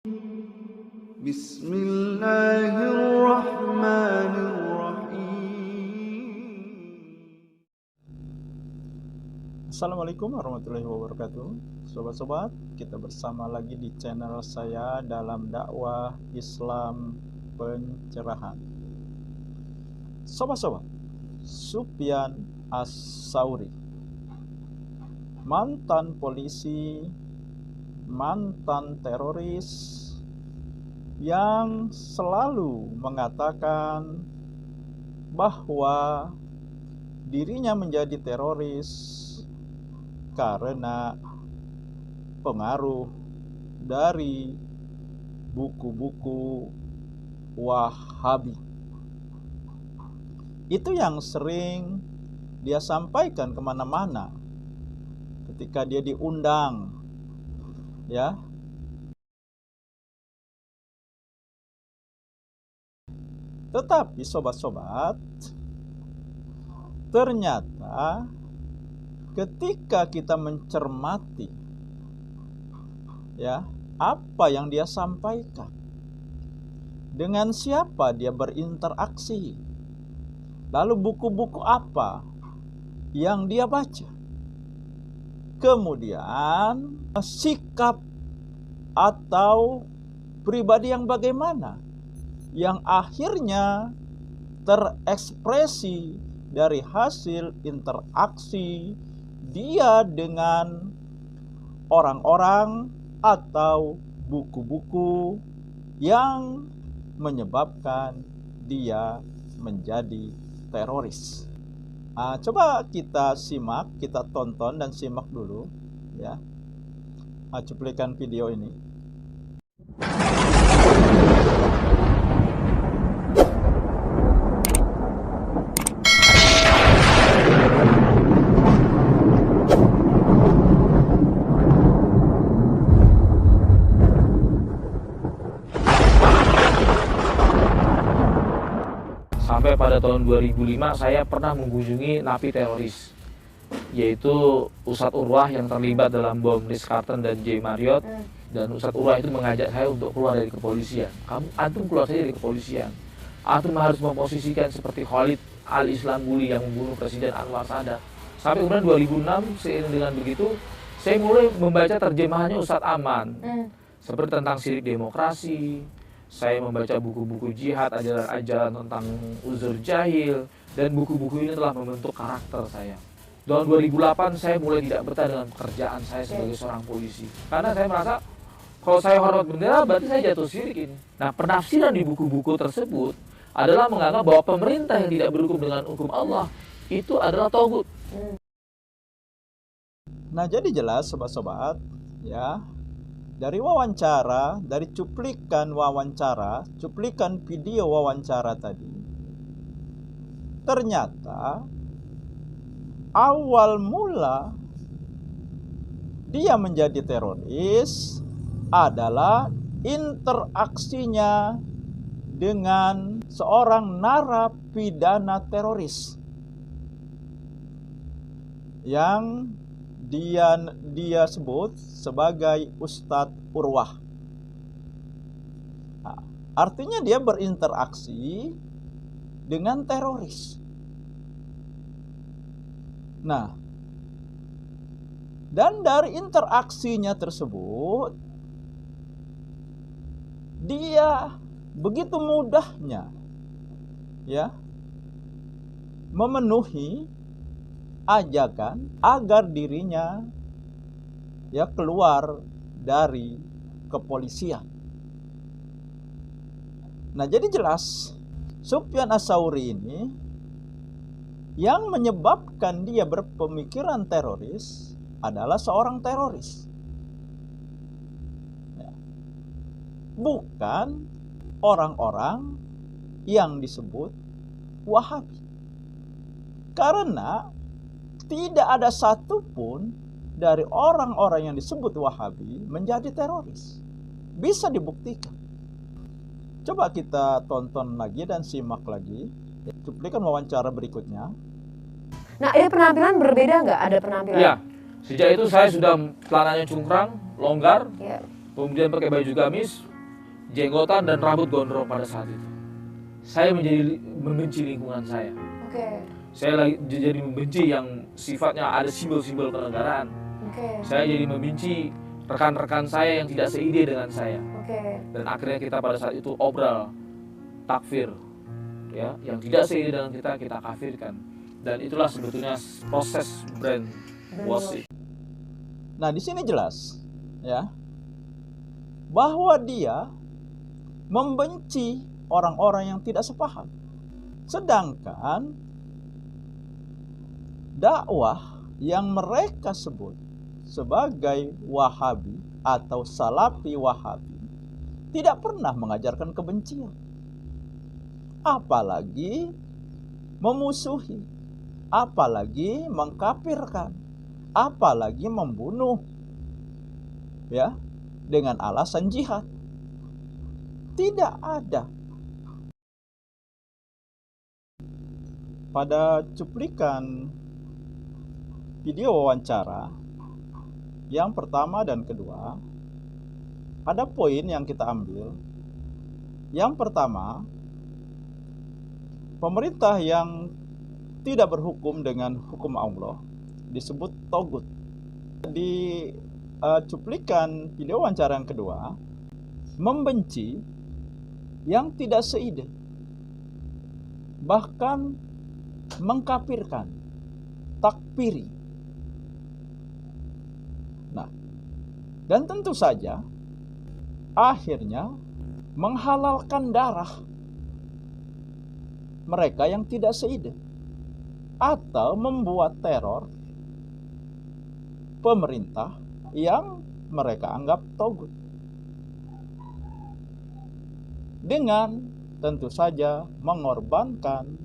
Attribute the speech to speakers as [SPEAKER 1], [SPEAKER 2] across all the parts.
[SPEAKER 1] Assalamualaikum warahmatullahi wabarakatuh. Sobat-sobat, kita bersama lagi di channel saya dalam dakwah Islam pencerahan. Sobat-sobat, Sufyan Ats-Tsauri, mantan polisi, mantan teroris yang selalu mengatakan bahwa dirinya menjadi teroris karena pengaruh dari buku-buku Wahabi. Itu yang sering dia sampaikan kemana-mana ketika dia diundang, ya. Tetapi sobat-sobat, ternyata ketika kita mencermati, ya, apa yang dia sampaikan, dengan siapa dia berinteraksi, lalu buku-buku apa yang dia baca, kemudian sikap atau pribadi yang bagaimana yang akhirnya terekspresi dari hasil interaksi dia dengan orang-orang atau buku-buku yang menyebabkan dia menjadi teroris. Coba kita simak, kita tonton dan simak dulu, ya, cuplikan video ini.
[SPEAKER 2] Sampai pada tahun 2005 saya pernah mengunjungi napi teroris, yaitu Ustadz Urwah yang terlibat dalam bom Ritz-Carlton dan J. Marriott. Dan Ustadz Urwah itu mengajak saya untuk keluar dari kepolisian. Antum keluar saja dari kepolisian. Antum harus memposisikan seperti Khalid Al-Islambuli yang membunuh Presiden Anwar Sadat. Sampai kemudian 2006, seiring dengan begitu, saya mulai membaca terjemahannya Ustadz Aman, seperti tentang sirik demokrasi. Saya membaca buku-buku jihad, ajaran-ajaran tentang uzur jahil, dan buku-buku ini telah membentuk karakter saya. Tahun 2008 saya mulai tidak betah dengan pekerjaan saya sebagai seorang polisi, karena saya merasa kalau saya hormat bendera berarti saya jatuh syirik ini. Nah, penafsiran di buku-buku tersebut adalah menganggap bahwa pemerintah yang tidak berhukum dengan hukum Allah itu adalah togut.
[SPEAKER 1] Nah, jadi jelas sobat-sobat, ya, dari wawancara, dari cuplikan wawancara, cuplikan video wawancara tadi, ternyata awal mula dia menjadi teroris adalah interaksinya dengan seorang narapidana teroris yang dia sebut sebagai Ustadz Urwah. Nah, artinya dia berinteraksi dengan teroris. Nah, dan dari interaksinya tersebut, dia begitu mudahnya, ya, memenuhi ajakan agar dirinya, ya, keluar dari kepolisian. Nah, jadi jelas Sufyan Ats-Tsauri ini yang menyebabkan dia berpemikiran teroris adalah seorang teroris, ya, bukan orang-orang yang disebut Wahabi. Karena tidak ada satupun dari orang-orang yang disebut Wahabi menjadi teroris. Bisa dibuktikan. Coba kita tonton lagi dan simak lagi cuplikan wawancara berikutnya.
[SPEAKER 3] Nah, ini penampilan berbeda nggak? Ada penampilan?
[SPEAKER 2] Ya, sejak itu saya sudah celananya cungkrang, longgar,
[SPEAKER 3] Ya.
[SPEAKER 2] kemudian pakai baju gamis, jenggotan dan rambut gondrong pada saat itu. Saya menjadi membenci lingkungan saya.
[SPEAKER 3] Oke.
[SPEAKER 2] Saya jadi membenci yang sifatnya ada simbol-simbol kenegaraan.
[SPEAKER 3] Oke.
[SPEAKER 2] Saya jadi membenci rekan-rekan saya yang tidak seide dengan saya.
[SPEAKER 3] Oke.
[SPEAKER 2] Dan akhirnya kita pada saat itu obral, takfir, ya, yang tidak seide dengan kita kafirkan. Dan itulah sebetulnya proses brainwashing.
[SPEAKER 1] Nah, di sini jelas ya bahwa dia membenci orang-orang yang tidak sepaham. Sedangkan dakwah yang mereka sebut sebagai Wahabi atau Salafi Wahabi tidak pernah mengajarkan kebencian, apalagi memusuhi, apalagi mengkafirkan, apalagi membunuh, ya, dengan alasan jihad. Tidak ada. Pada cuplikan video wawancara yang pertama dan kedua, ada poin yang kita ambil. Yang pertama, pemerintah yang tidak berhukum dengan hukum Allah disebut togut. Di cuplikan video wawancara yang kedua, membenci yang tidak seide, bahkan mengkafirkan, takfiri. Nah, dan tentu saja akhirnya menghalalkan darah mereka yang tidak seide, atau membuat teror pemerintah yang mereka anggap togut, dengan tentu saja mengorbankan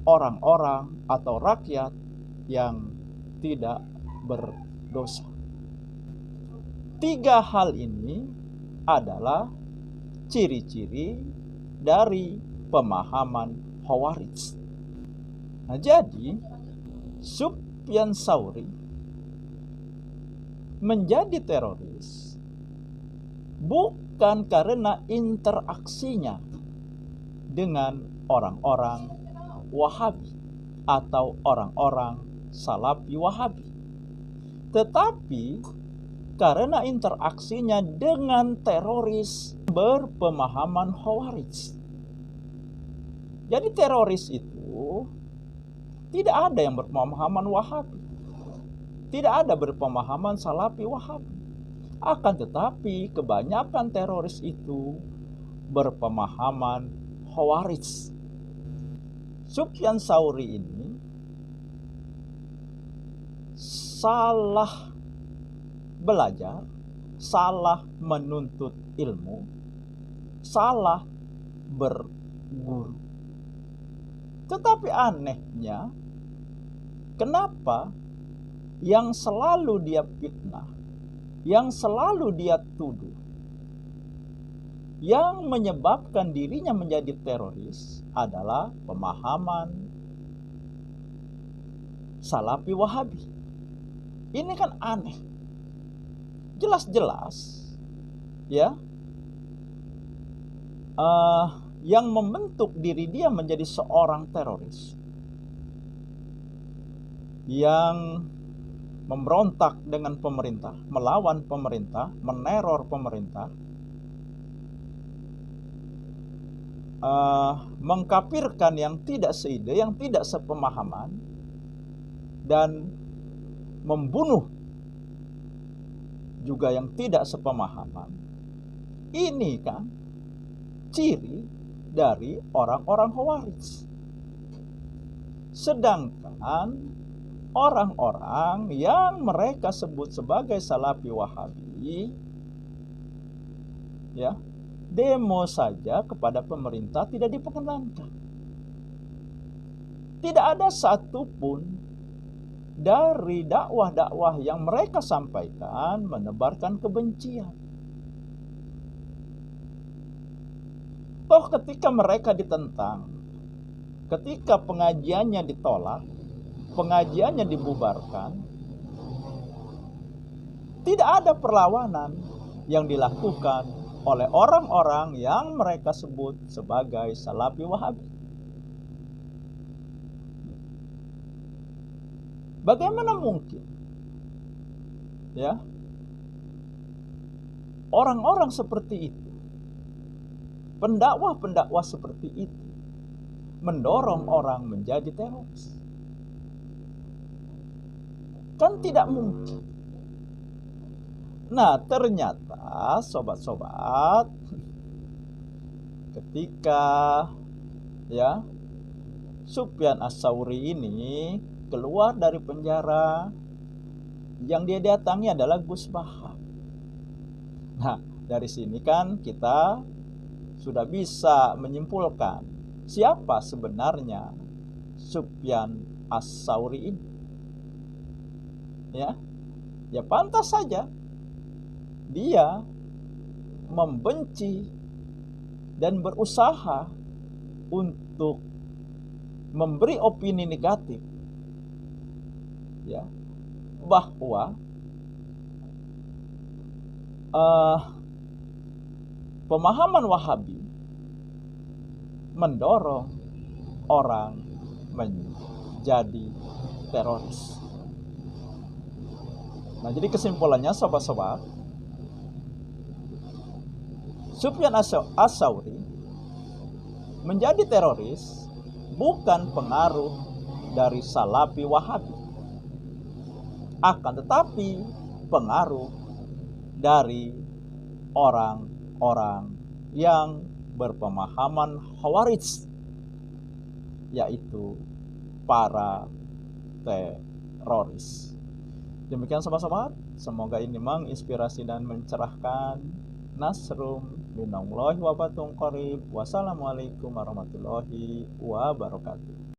[SPEAKER 1] orang-orang atau rakyat yang tidak berdosa. Tiga hal ini adalah ciri-ciri dari pemahaman Khawarij. Nah, jadi Sufyan Tsauri menjadi teroris bukan karena interaksinya dengan orang-orang Wahabi atau orang-orang Salafi Wahabi, tetapi karena interaksinya dengan teroris berpemahaman Khawarij. Jadi teroris itu tidak ada yang berpemahaman Wahabi, tidak ada berpemahaman Salafi Wahabi. Akan tetapi kebanyakan teroris itu berpemahaman Khawarij. Sufyan Tsauri ini salah belajar, salah menuntut ilmu, salah berguru. Tetapi anehnya, kenapa yang selalu dia fitnah, yang selalu dia tuduh, yang menyebabkan dirinya menjadi teroris adalah pemahaman Salafi Wahabi. Ini kan aneh. Jelas-jelas ya, yang membentuk diri dia menjadi seorang teroris, yang memberontak dengan pemerintah, melawan pemerintah, meneror pemerintah, mengkafirkan yang tidak seide, yang tidak sepemahaman, dan membunuh juga yang tidak sepemahaman. Ini kan ciri dari orang-orang Khawarij. Sedangkan orang-orang yang mereka sebut sebagai Salafi Wahabi, ya, demo saja kepada pemerintah tidak diperkenankan. Tidak ada satupun dari dakwah-dakwah yang mereka sampaikan menebarkan kebencian. Toh ketika mereka ditentang, ketika pengajiannya ditolak, pengajiannya dibubarkan, tidak ada perlawanan yang dilakukan oleh orang-orang yang mereka sebut sebagai Salafi Wahabi. Bagaimana mungkin ya orang-orang seperti itu, pendakwah-pendakwah seperti itu mendorong orang menjadi teroris? Kan tidak mungkin. Nah, ternyata sobat-sobat, ketika ya Sufyan Ats-Tsauri ini keluar dari penjara, yang dia datangi adalah Gus Baha. Nah, dari sini kan kita sudah bisa menyimpulkan siapa sebenarnya Sufyan Ats-Tsauri ini. Ya pantas saja dia membenci dan berusaha untuk memberi opini negatif ya bahwa pemahaman Wahabi mendorong orang menjadi teroris. Nah, jadi kesimpulannya sobat-sobat, Sufyan Ats-Tsauri menjadi teroris bukan pengaruh dari Salafi Wahabi, akan tetapi pengaruh dari orang-orang yang berpemahaman Khawarij, yaitu para teroris. Demikian sobat-sobat, semoga ini menginspirasi dan mencerahkan. Nasrum minallahi wa fatun qarib. Wassalamualaikum warahmatullahi wabarakatuh.